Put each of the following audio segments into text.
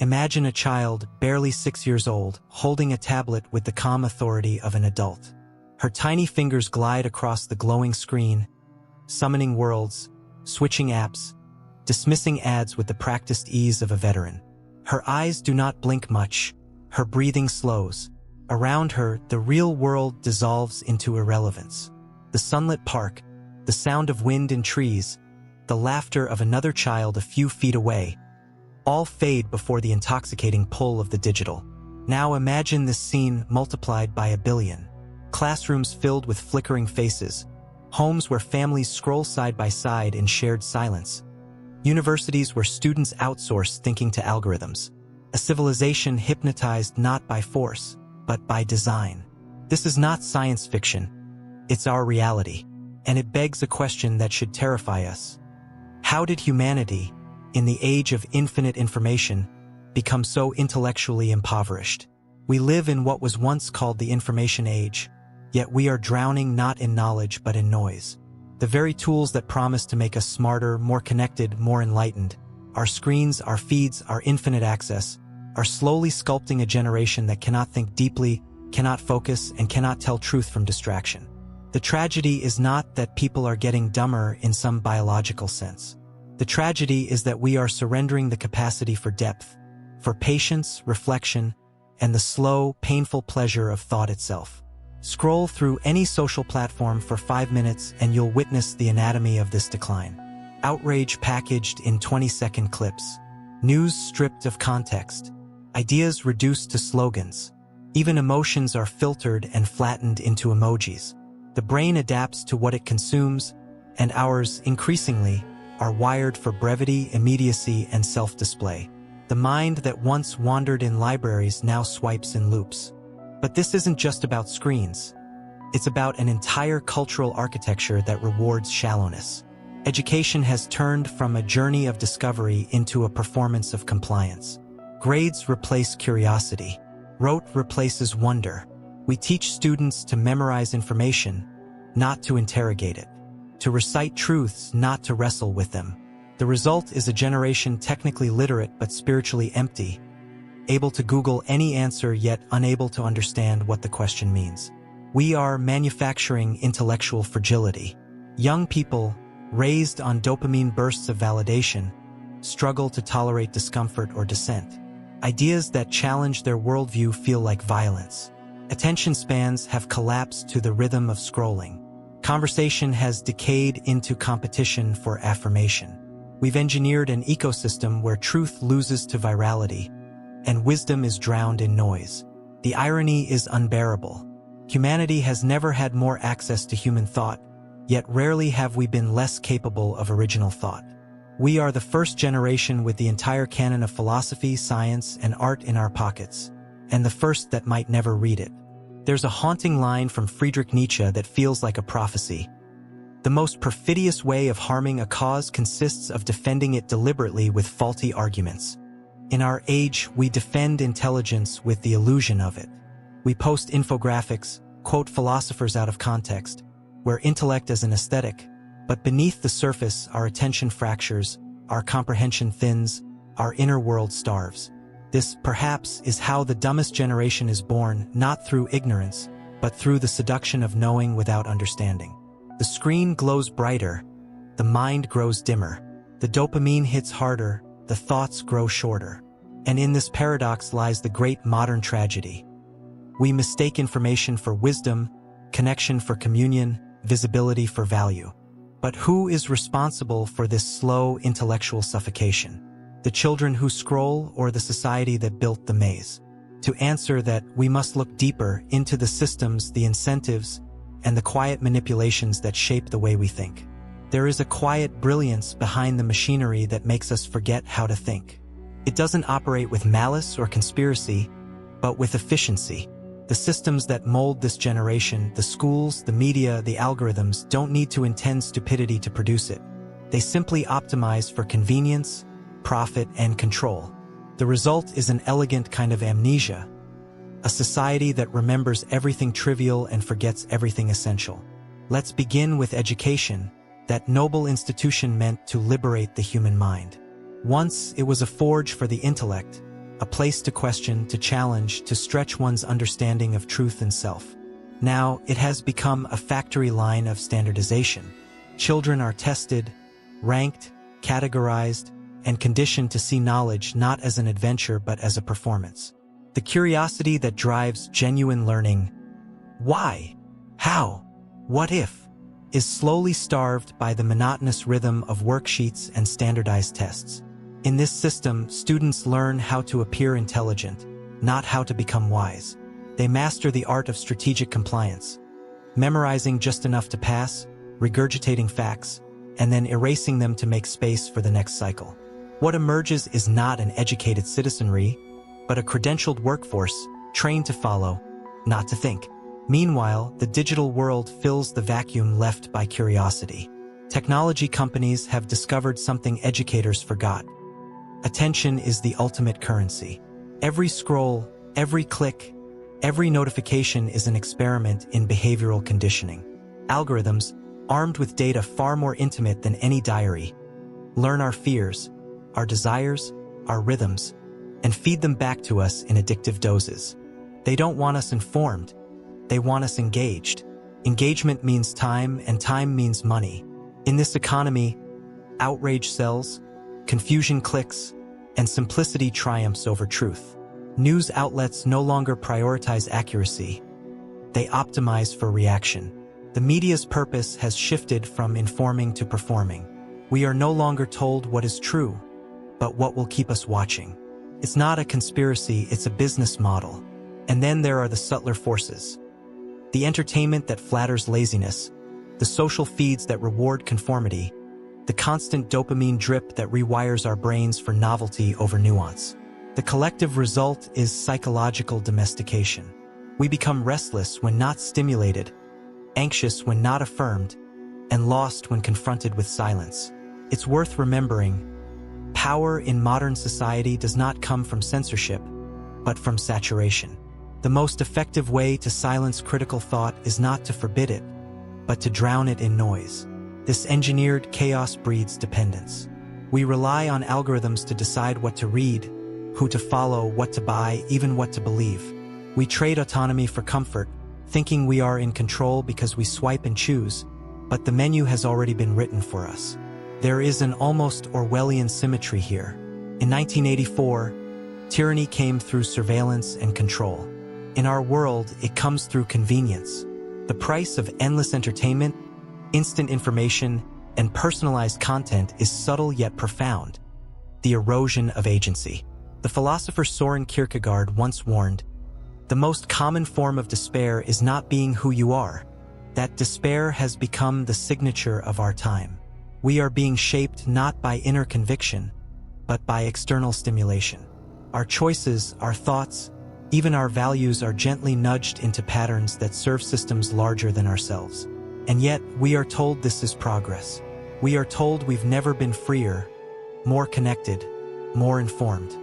Imagine a child, barely 6 years old, holding a tablet with the calm authority of an adult. Her tiny fingers glide across the glowing screen, summoning worlds, switching apps, dismissing ads with the practiced ease of a veteran. Her eyes do not blink much. Her breathing slows. Around her, the real world dissolves into irrelevance. The sunlit park, the sound of wind in trees, the laughter of another child a few feet away, all fade before the intoxicating pull of the digital. Now imagine this scene multiplied by a billion. Classrooms filled with flickering faces, homes where families scroll side by side in shared silence, universities where students outsource thinking to algorithms, a civilization hypnotized not by force, but by design. This is not science fiction. It's our reality, and it begs a question that should terrify us. How did humanity, in the age of infinite information, become so intellectually impoverished? We live in what was once called the information age, yet we are drowning not in knowledge but in noise. The very tools that promise to make us smarter, more connected, more enlightened, our screens, our feeds, our infinite access, are slowly sculpting a generation that cannot think deeply, cannot focus, and cannot tell truth from distraction. The tragedy is not that people are getting dumber in some biological sense. The tragedy is that we are surrendering the capacity for depth, for patience, reflection, and the slow, painful pleasure of thought itself. Scroll through any social platform for 5 minutes and you'll witness the anatomy of this decline. Outrage packaged in 20-second clips. News stripped of context. Ideas reduced to slogans. Even emotions are filtered and flattened into emojis. The brain adapts to what it consumes, and ours, increasingly, are wired for brevity, immediacy, and self-display. The mind that once wandered in libraries now swipes in loops. But this isn't just about screens. It's about an entire cultural architecture that rewards shallowness. Education has turned from a journey of discovery into a performance of compliance. Grades replace curiosity. Rote replaces wonder. We teach students to memorize information, not to interrogate it. To recite truths, not to wrestle with them. The result is a generation technically literate but spiritually empty, able to Google any answer yet unable to understand what the question means. We are manufacturing intellectual fragility. Young people, raised on dopamine bursts of validation, struggle to tolerate discomfort or dissent. Ideas that challenge their worldview feel like violence. Attention spans have collapsed to the rhythm of scrolling. Conversation has decayed into competition for affirmation. We've engineered an ecosystem where truth loses to virality, and wisdom is drowned in noise. The irony is unbearable. Humanity has never had more access to human thought, yet rarely have we been less capable of original thought. We are the first generation with the entire canon of philosophy, science, and art in our pockets, and the first that might never read it. There's a haunting line from Friedrich Nietzsche that feels like a prophecy. The most perfidious way of harming a cause consists of defending it deliberately with faulty arguments. In our age, we defend intelligence with the illusion of it. We post infographics, quote philosophers out of context, where intellect is an aesthetic, but beneath the surface our attention fractures, our comprehension thins, our inner world starves. This, perhaps, is how the dumbest generation is born, not through ignorance, but through the seduction of knowing without understanding. The screen glows brighter, the mind grows dimmer, the dopamine hits harder, the thoughts grow shorter. And in this paradox lies the great modern tragedy. We mistake information for wisdom, connection for communion, visibility for value. But who is responsible for this slow intellectual suffocation? The children who scroll or the society that built the maze? To answer that, we must look deeper into the systems, the incentives, and the quiet manipulations that shape the way we think. There is a quiet brilliance behind the machinery that makes us forget how to think. It doesn't operate with malice or conspiracy, but with efficiency. The systems that mold this generation, the schools, the media, the algorithms, don't need to intend stupidity to produce it. They simply optimize for convenience, profit, and control. The result is an elegant kind of amnesia, a society that remembers everything trivial and forgets everything essential. Let's begin with education, that noble institution meant to liberate the human mind. Once it was a forge for the intellect, a place to question, to challenge, to stretch one's understanding of truth and self. Now, it has become a factory line of standardization. Children are tested, ranked, categorized, and conditioned to see knowledge not as an adventure but as a performance. The curiosity that drives genuine learning, why, how, what if, is slowly starved by the monotonous rhythm of worksheets and standardized tests. In this system, students learn how to appear intelligent, not how to become wise. They master the art of strategic compliance, memorizing just enough to pass, regurgitating facts, and then erasing them to make space for the next cycle. What emerges is not an educated citizenry, but a credentialed workforce trained to follow, not to think. Meanwhile, the digital world fills the vacuum left by curiosity. Technology companies have discovered something educators forgot. Attention is the ultimate currency. Every scroll, every click, every notification is an experiment in behavioral conditioning. Algorithms, armed with data far more intimate than any diary, learn our fears, our desires, our rhythms, and feed them back to us in addictive doses. They don't want us informed. They want us engaged. Engagement means time, and time means money. In this economy, outrage sells, confusion clicks, and simplicity triumphs over truth. News outlets no longer prioritize accuracy. They optimize for reaction. The media's purpose has shifted from informing to performing. We are no longer told what is true, but what will keep us watching. It's not a conspiracy, it's a business model. And then there are the subtler forces. The entertainment that flatters laziness, the social feeds that reward conformity, the constant dopamine drip that rewires our brains for novelty over nuance. The collective result is psychological domestication. We become restless when not stimulated, anxious when not affirmed, and lost when confronted with silence. It's worth remembering, power in modern society does not come from censorship, but from saturation. The most effective way to silence critical thought is not to forbid it, but to drown it in noise. This engineered chaos breeds dependence. We rely on algorithms to decide what to read, who to follow, what to buy, even what to believe. We trade autonomy for comfort, thinking we are in control because we swipe and choose, but the menu has already been written for us. There is an almost Orwellian symmetry here. In 1984, tyranny came through surveillance and control. In our world, it comes through convenience. The price of endless entertainment, instant information, and personalized content is subtle yet profound. The erosion of agency. The philosopher Soren Kierkegaard once warned, "The most common form of despair is not being who you are. That despair has become the signature of our time. We are being shaped not by inner conviction, but by external stimulation. Our choices, our thoughts, even our values are gently nudged into patterns that serve systems larger than ourselves. And yet, we are told this is progress. We are told we've never been freer, more connected, more informed.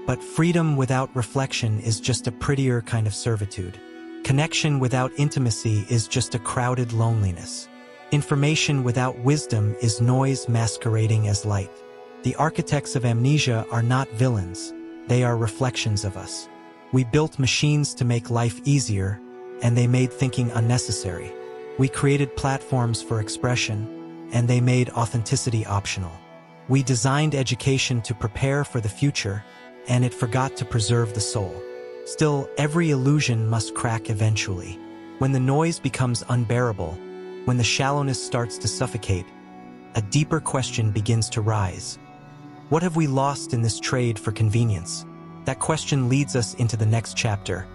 But freedom without reflection is just a prettier kind of servitude. Connection without intimacy is just a crowded loneliness. Information without wisdom is noise masquerading as light. The architects of amnesia are not villains. They are reflections of us. We built machines to make life easier, and they made thinking unnecessary. We created platforms for expression, and they made authenticity optional. We designed education to prepare for the future, and it forgot to preserve the soul. Still, every illusion must crack eventually. When the noise becomes unbearable, when the shallowness starts to suffocate, a deeper question begins to rise. What have we lost in this trade for convenience? That question leads us into the next chapter,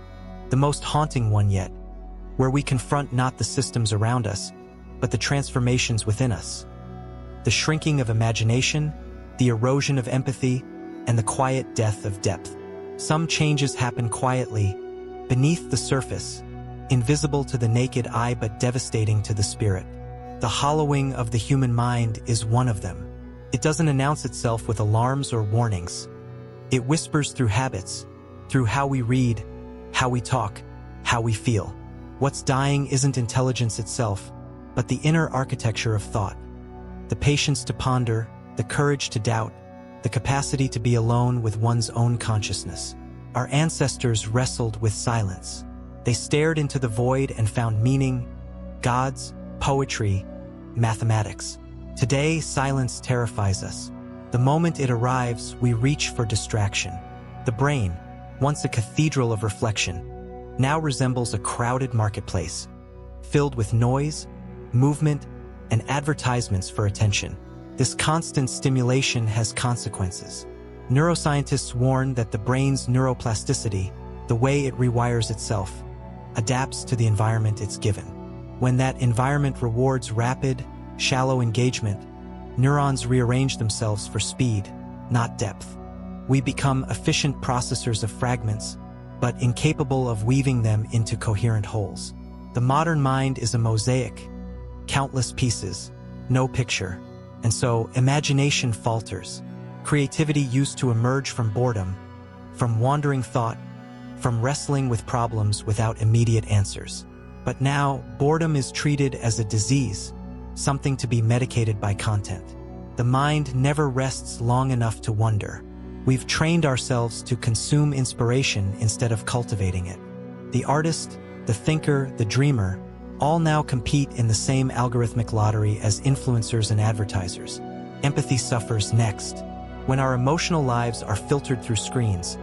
the most haunting one yet, where we confront not the systems around us, but the transformations within us. The shrinking of imagination, the erosion of empathy, and the quiet death of depth. Some changes happen quietly, beneath the surface, invisible to the naked eye but devastating to the spirit. The hollowing of the human mind is one of them. It doesn't announce itself with alarms or warnings. It whispers through habits, through how we read, how we talk, how we feel. What's dying isn't intelligence itself, but the inner architecture of thought. The patience to ponder, the courage to doubt, the capacity to be alone with one's own consciousness. Our ancestors wrestled with silence. They stared into the void and found meaning, gods, poetry, mathematics. Today, silence terrifies us. The moment it arrives, we reach for distraction. The brain, once a cathedral of reflection, now resembles a crowded marketplace, filled with noise, movement, and advertisements for attention. This constant stimulation has consequences. Neuroscientists warn that the brain's neuroplasticity, the way it rewires itself, adapts to the environment it's given. When that environment rewards rapid, shallow engagement, neurons rearrange themselves for speed, not depth. We become efficient processors of fragments, but incapable of weaving them into coherent wholes. The modern mind is a mosaic, countless pieces, no picture, and so imagination falters. Creativity used to emerge from boredom, from wandering thought, from wrestling with problems without immediate answers. But now, boredom is treated as a disease, something to be medicated by content. The mind never rests long enough to wonder. We've trained ourselves to consume inspiration instead of cultivating it. The artist, the thinker, the dreamer, all now compete in the same algorithmic lottery as influencers and advertisers. Empathy suffers next. When our emotional lives are filtered through screens,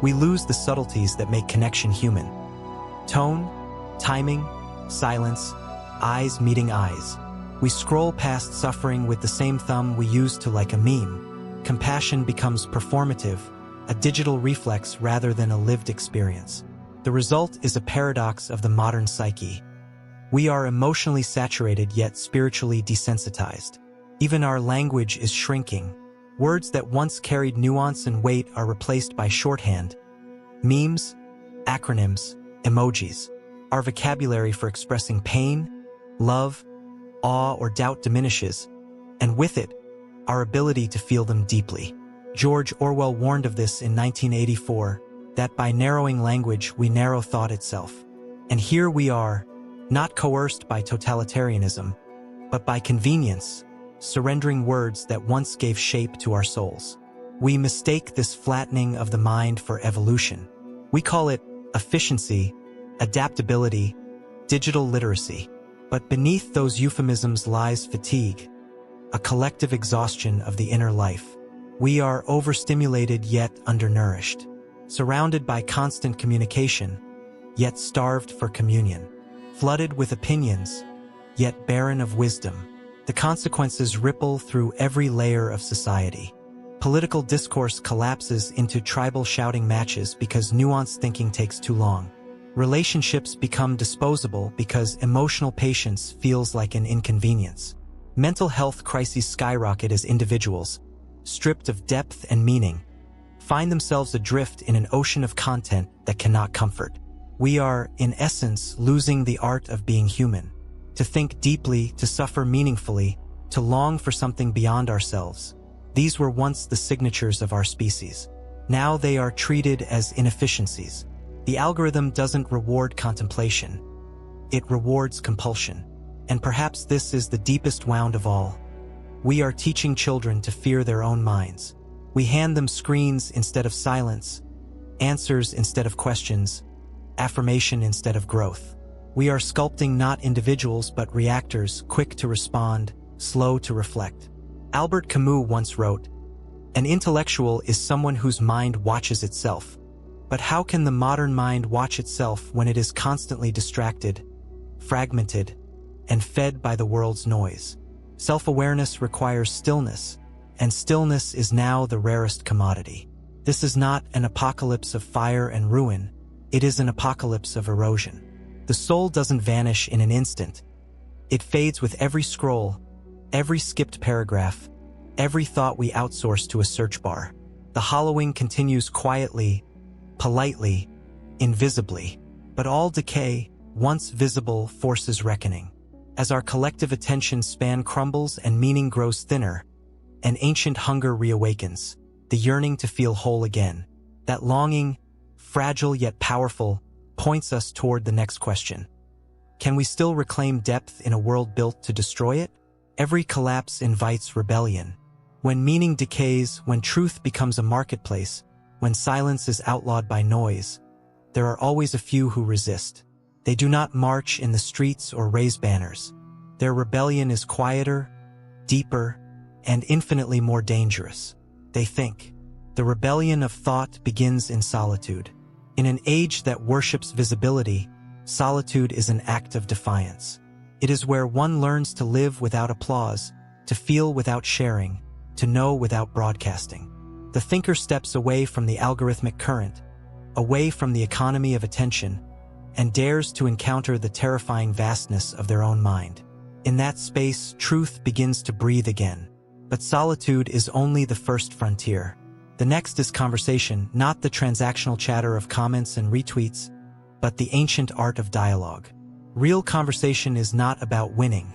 we lose the subtleties that make connection human. Tone, timing, silence, eyes meeting eyes. We scroll past suffering with the same thumb we use to like a meme. Compassion becomes performative, a digital reflex rather than a lived experience. The result is a paradox of the modern psyche. We are emotionally saturated yet spiritually desensitized. Even our language is shrinking. Words that once carried nuance and weight are replaced by shorthand, memes, acronyms, emojis. Our vocabulary for expressing pain, love, awe, or doubt diminishes, and with it, our ability to feel them deeply. George Orwell warned of this in 1984, that by narrowing language we narrow thought itself. And here we are, not coerced by totalitarianism, but by convenience, surrendering words that once gave shape to our souls. We mistake this flattening of the mind for evolution. We call it efficiency, adaptability, digital literacy. But beneath those euphemisms lies fatigue, a collective exhaustion of the inner life. We are overstimulated yet undernourished, surrounded by constant communication, yet starved for communion, flooded with opinions, yet barren of wisdom. The consequences ripple through every layer of society. Political discourse collapses into tribal shouting matches because nuanced thinking takes too long. Relationships become disposable because emotional patience feels like an inconvenience. Mental health crises skyrocket as individuals, stripped of depth and meaning, find themselves adrift in an ocean of content that cannot comfort. We are, in essence, losing the art of being human. To think deeply, to suffer meaningfully, to long for something beyond ourselves. These were once the signatures of our species. Now they are treated as inefficiencies. The algorithm doesn't reward contemplation. It rewards compulsion. And perhaps this is the deepest wound of all. We are teaching children to fear their own minds. We hand them screens instead of silence, answers instead of questions, affirmation instead of growth. We are sculpting not individuals but reactors, quick to respond, slow to reflect. Albert Camus once wrote, "An intellectual is someone whose mind watches itself." But how can the modern mind watch itself when it is constantly distracted, fragmented, and fed by the world's noise? Self-awareness requires stillness, and stillness is now the rarest commodity. This is not an apocalypse of fire and ruin, it is an apocalypse of erosion. The soul doesn't vanish in an instant. It fades with every scroll, every skipped paragraph, every thought we outsource to a search bar. The hollowing continues quietly, politely, invisibly. But all decay, once visible, forces reckoning. As our collective attention span crumbles and meaning grows thinner, an ancient hunger reawakens, the yearning to feel whole again. That longing, fragile yet powerful, points us toward the next question. Can we still reclaim depth in a world built to destroy it? Every collapse invites rebellion. When meaning decays, when truth becomes a marketplace, when silence is outlawed by noise, there are always a few who resist. They do not march in the streets or raise banners. Their rebellion is quieter, deeper, and infinitely more dangerous. They think. The rebellion of thought begins in solitude. In an age that worships visibility, solitude is an act of defiance. It is where one learns to live without applause, to feel without sharing, to know without broadcasting. The thinker steps away from the algorithmic current, away from the economy of attention, and dares to encounter the terrifying vastness of their own mind. In that space, truth begins to breathe again. But solitude is only the first frontier. The next is conversation, not the transactional chatter of comments and retweets, but the ancient art of dialogue. Real conversation is not about winning.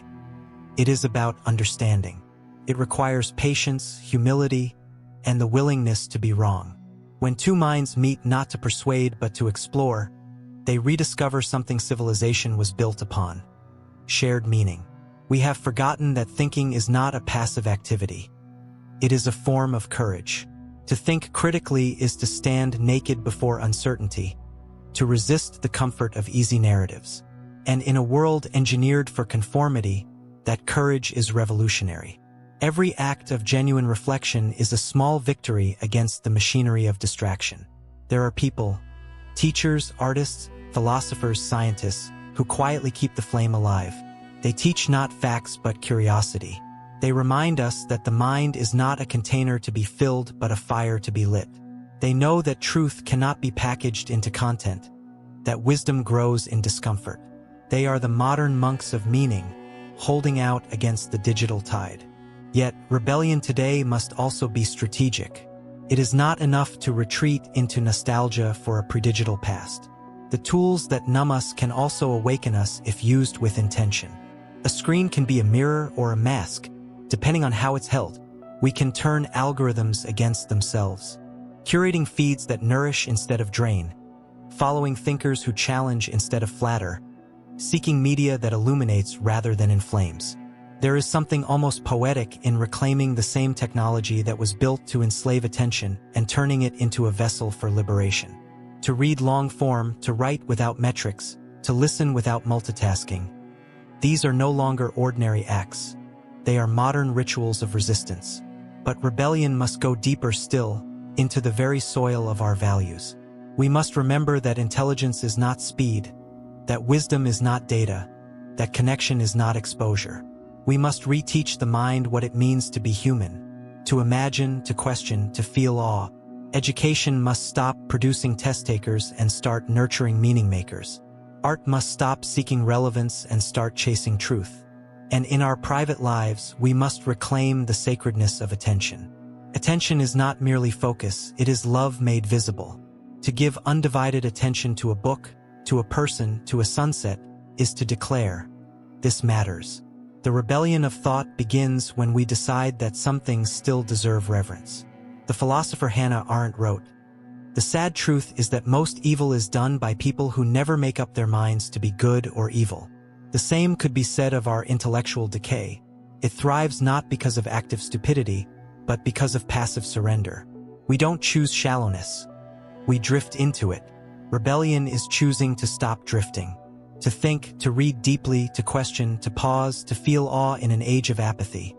It is about understanding. It requires patience, humility, and the willingness to be wrong. When two minds meet not to persuade but to explore, they rediscover something civilization was built upon: shared meaning. We have forgotten that thinking is not a passive activity. It is a form of courage. To think critically is to stand naked before uncertainty, to resist the comfort of easy narratives. And in a world engineered for conformity, that courage is revolutionary. Every act of genuine reflection is a small victory against the machinery of distraction. There are people, teachers, artists, philosophers, scientists, who quietly keep the flame alive. They teach not facts but curiosity. They remind us that the mind is not a container to be filled but a fire to be lit. They know that truth cannot be packaged into content, that wisdom grows in discomfort. They are the modern monks of meaning, holding out against the digital tide. Yet, rebellion today must also be strategic. It is not enough to retreat into nostalgia for a pre-digital past. The tools that numb us can also awaken us if used with intention. A screen can be a mirror or a mask, depending on how it's held. We can turn algorithms against themselves, curating feeds that nourish instead of drain, following thinkers who challenge instead of flatter, seeking media that illuminates rather than inflames. There is something almost poetic in reclaiming the same technology that was built to enslave attention and turning it into a vessel for liberation. To read long form, to write without metrics, to listen without multitasking. These are no longer ordinary acts. They are modern rituals of resistance. But rebellion must go deeper still, into the very soil of our values. We must remember that intelligence is not speed, that wisdom is not data, that connection is not exposure. We must reteach the mind what it means to be human, to imagine, to question, to feel awe. Education must stop producing test takers and start nurturing meaning makers. Art must stop seeking relevance and start chasing truth. And in our private lives, we must reclaim the sacredness of attention. Attention is not merely focus, it is love made visible. To give undivided attention to a book, to a person, to a sunset, is to declare, this matters. The rebellion of thought begins when we decide that some things still deserve reverence. The philosopher Hannah Arendt wrote, "The sad truth is that most evil is done by people who never make up their minds to be good or evil." The same could be said of our intellectual decay. It thrives not because of active stupidity, but because of passive surrender. We don't choose shallowness. We drift into it. Rebellion is choosing to stop drifting. To think, to read deeply, to question, to pause, to feel awe in an age of apathy.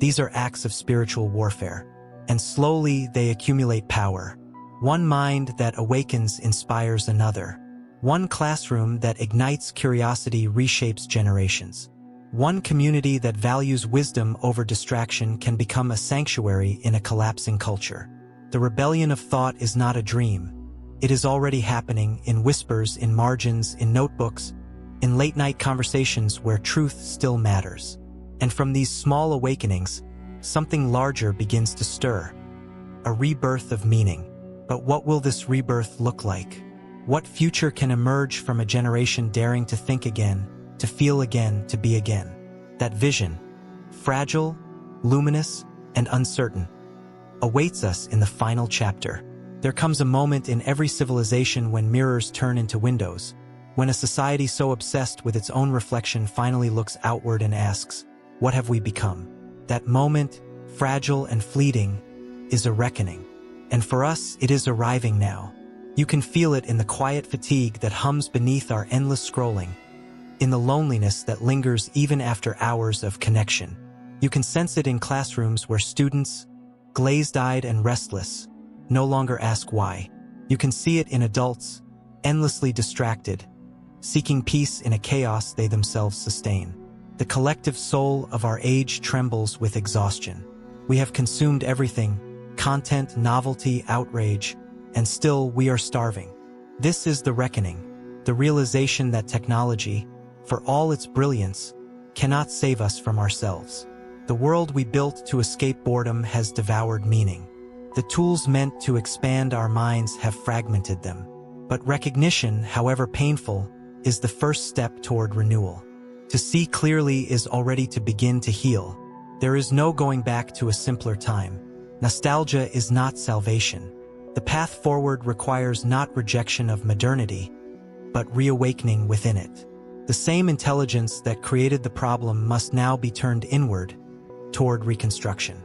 These are acts of spiritual warfare. And slowly they accumulate power. One mind that awakens inspires another. One classroom that ignites curiosity reshapes generations. One community that values wisdom over distraction can become a sanctuary in a collapsing culture. The rebellion of thought is not a dream. It is already happening in whispers, in margins, in notebooks, in late-night conversations where truth still matters. And from these small awakenings, something larger begins to stir. A rebirth of meaning. But what will this rebirth look like? What future can emerge from a generation daring to think again, to feel again, to be again? That vision, fragile, luminous, and uncertain, awaits us in the final chapter. There comes a moment in every civilization when mirrors turn into windows, when a society so obsessed with its own reflection finally looks outward and asks, what have we become? That moment, fragile and fleeting, is a reckoning. And for us, it is arriving now. You can feel it in the quiet fatigue that hums beneath our endless scrolling, in the loneliness that lingers even after hours of connection. You can sense it in classrooms where students, glazed-eyed and restless, no longer ask why. You can see it in adults, endlessly distracted, seeking peace in a chaos they themselves sustain. The collective soul of our age trembles with exhaustion. We have consumed everything: content, novelty, outrage, and still we are starving. This is the reckoning, the realization that technology, for all its brilliance, cannot save us from ourselves. The world we built to escape boredom has devoured meaning. The tools meant to expand our minds have fragmented them. But recognition, however painful, is the first step toward renewal. To see clearly is already to begin to heal. There is no going back to a simpler time. Nostalgia is not salvation. The path forward requires not rejection of modernity, but reawakening within it. The same intelligence that created the problem must now be turned inward, toward reconstruction.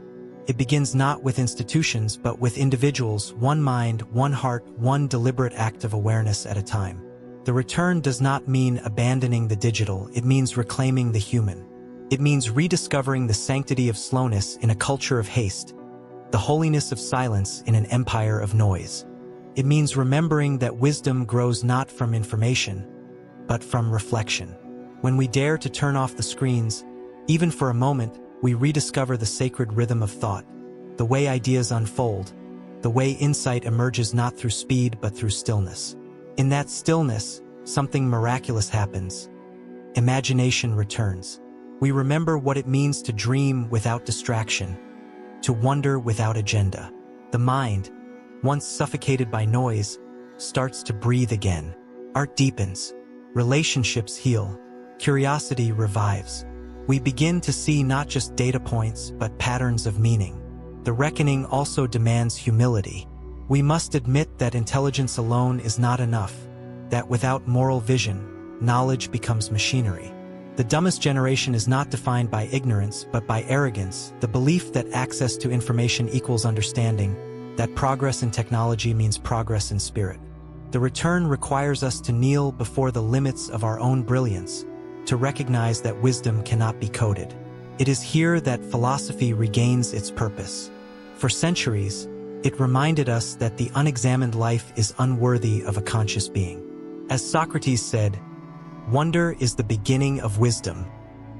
It begins not with institutions but with individuals, one mind, one heart, one deliberate act of awareness at a time. The return does not mean abandoning the digital, it means reclaiming the human. It means rediscovering the sanctity of slowness in a culture of haste, the holiness of silence in an empire of noise. It means remembering that wisdom grows not from information, but from reflection. When we dare to turn off the screens, even for a moment, we rediscover the sacred rhythm of thought, the way ideas unfold, the way insight emerges not through speed but through stillness. In that stillness, something miraculous happens. Imagination returns. We remember what it means to dream without distraction, to wonder without agenda. The mind, once suffocated by noise, starts to breathe again. Art deepens. Relationships heal. Curiosity revives. We begin to see not just data points, but patterns of meaning. The reckoning also demands humility. We must admit that intelligence alone is not enough, that without moral vision, knowledge becomes machinery. The dumbest generation is not defined by ignorance, but by arrogance, the belief that access to information equals understanding, that progress in technology means progress in spirit. The return requires us to kneel before the limits of our own brilliance, to recognize that wisdom cannot be coded. It is here that philosophy regains its purpose. For centuries, it reminded us that the unexamined life is unworthy of a conscious being. As Socrates said, "Wonder is the beginning of wisdom."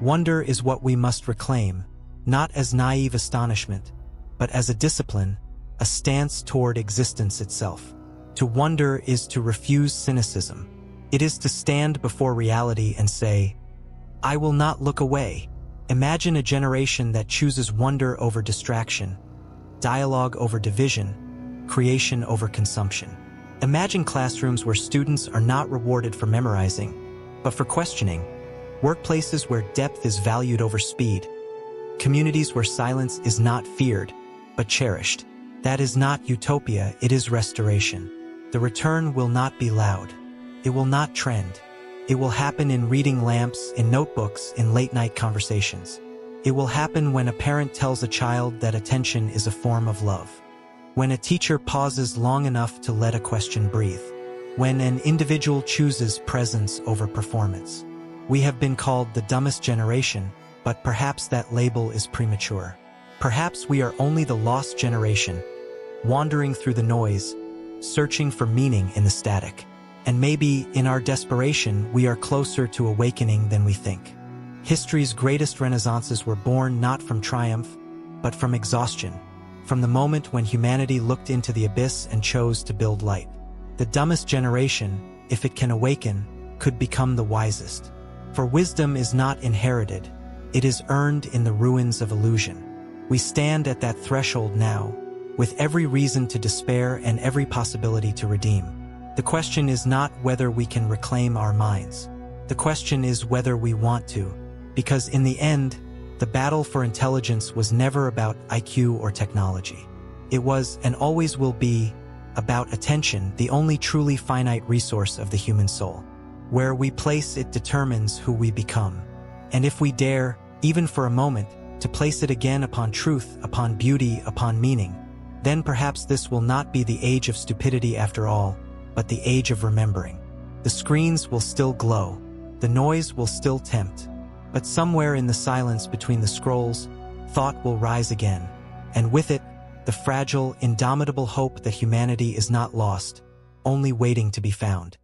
Wonder is what we must reclaim, not as naive astonishment, but as a discipline, a stance toward existence itself. To wonder is to refuse cynicism. It is to stand before reality and say, "I will not look away." Imagine a generation that chooses wonder over distraction, dialogue over division, creation over consumption. Imagine classrooms where students are not rewarded for memorizing, but for questioning, workplaces where depth is valued over speed, communities where silence is not feared, but cherished. That is not utopia, it is restoration. The return will not be loud. It will not trend. It will happen in reading lamps, in notebooks, in late-night conversations. It will happen when a parent tells a child that attention is a form of love. When a teacher pauses long enough to let a question breathe. When an individual chooses presence over performance. We have been called the dumbest generation, but perhaps that label is premature. Perhaps we are only the lost generation, wandering through the noise, searching for meaning in the static. And maybe, in our desperation, we are closer to awakening than we think. History's greatest renaissances were born not from triumph, but from exhaustion, from the moment when humanity looked into the abyss and chose to build light. The dumbest generation, if it can awaken, could become the wisest. For wisdom is not inherited, it is earned in the ruins of illusion. We stand at that threshold now, with every reason to despair and every possibility to redeem. The question is not whether we can reclaim our minds. The question is whether we want to, because in the end, the battle for intelligence was never about IQ or technology. It was, and always will be, about attention, the only truly finite resource of the human soul. Where we place it determines who we become. And if we dare, even for a moment, to place it again upon truth, upon beauty, upon meaning. Then perhaps this will not be the age of stupidity after all, but the age of remembering. The screens will still glow, the noise will still tempt, but somewhere in the silence between the scrolls, thought will rise again, and with it, the fragile, indomitable hope that humanity is not lost, only waiting to be found.